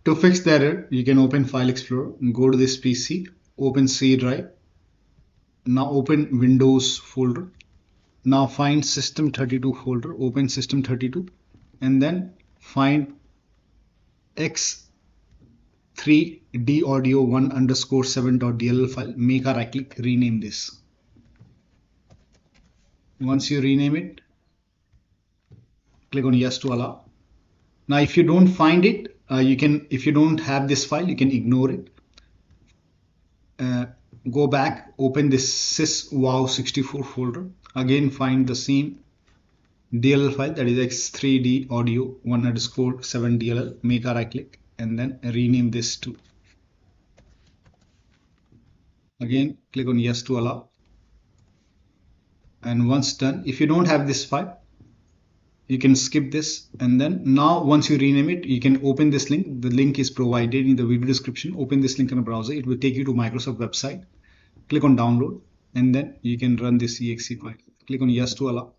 To fix the error, you can open File Explorer and go to this PC, open C drive. Now open Windows folder. Now find System32 folder, open System32 and then find x3d audio 1_7.dll file. Make a right click, rename this. Once you rename it, click on yes to allow. Now if you don't find it, if you don't have this file, you can ignore it. Go back, open this SysWow64 folder. Again find the same DLL file, that is x3d audio 1_7.dll. Make a right click and then rename this to. Again click on yes to allow. And once done, if you don't have this file, you can skip this, and then now once you rename it, you can open this link. The link is provided in the video description. Open this link in a browser. It will take you to Microsoft website. Click on download and then you can run this exe file. Click on yes to allow,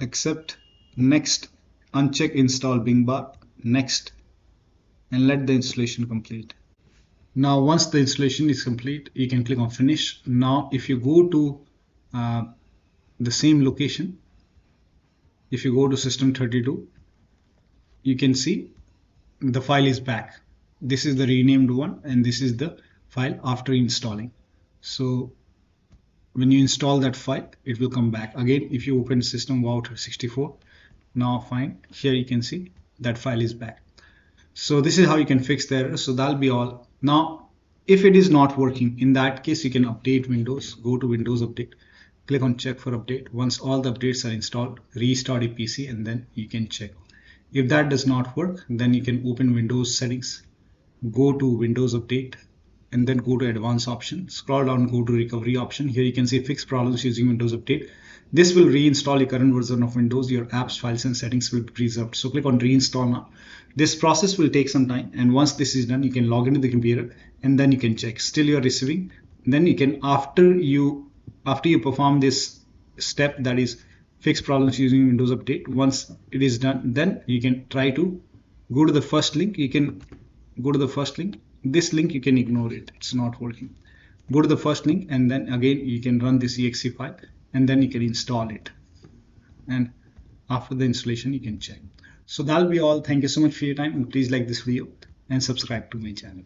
accept, next, uncheck install Bing bar, next, and let the installation complete. Now once the installation is complete, you can click on finish. Now if you go to the same location, if you go to System32, you can see the file is back. This is the renamed one and this is the file after installing. So when you install that file, it will come back. Again, if you open SystemWow64, now fine, here you can see that file is back. So this is how you can fix the error. So that'll be all. Now if it is not working, in that case you can update Windows. Go to Windows Update, click on check for update. Once all the updates are installed, restart your PC and then you can check. If that does not work, then you can open Windows settings, go to Windows Update and then go to advanced option, scroll down, go to recovery option. Here you can see fix problems using Windows Update. This will reinstall your current version of Windows. Your apps, files and settings will be preserved. So click on reinstall now. This process will take some time, and once this is done, you can log into the computer and then you can check. Still you are receiving. Then you can, after you perform this step, that is fix problems using Windows Update, once it is done, then you can try to go to the first link. You can go to the first link. This link you can ignore it, it's not working. Go to the first link and then again you can run this exe file and then you can install it, and after the installation you can check. So that'll be all. Thank you so much for your time, and please like this video and subscribe to my channel.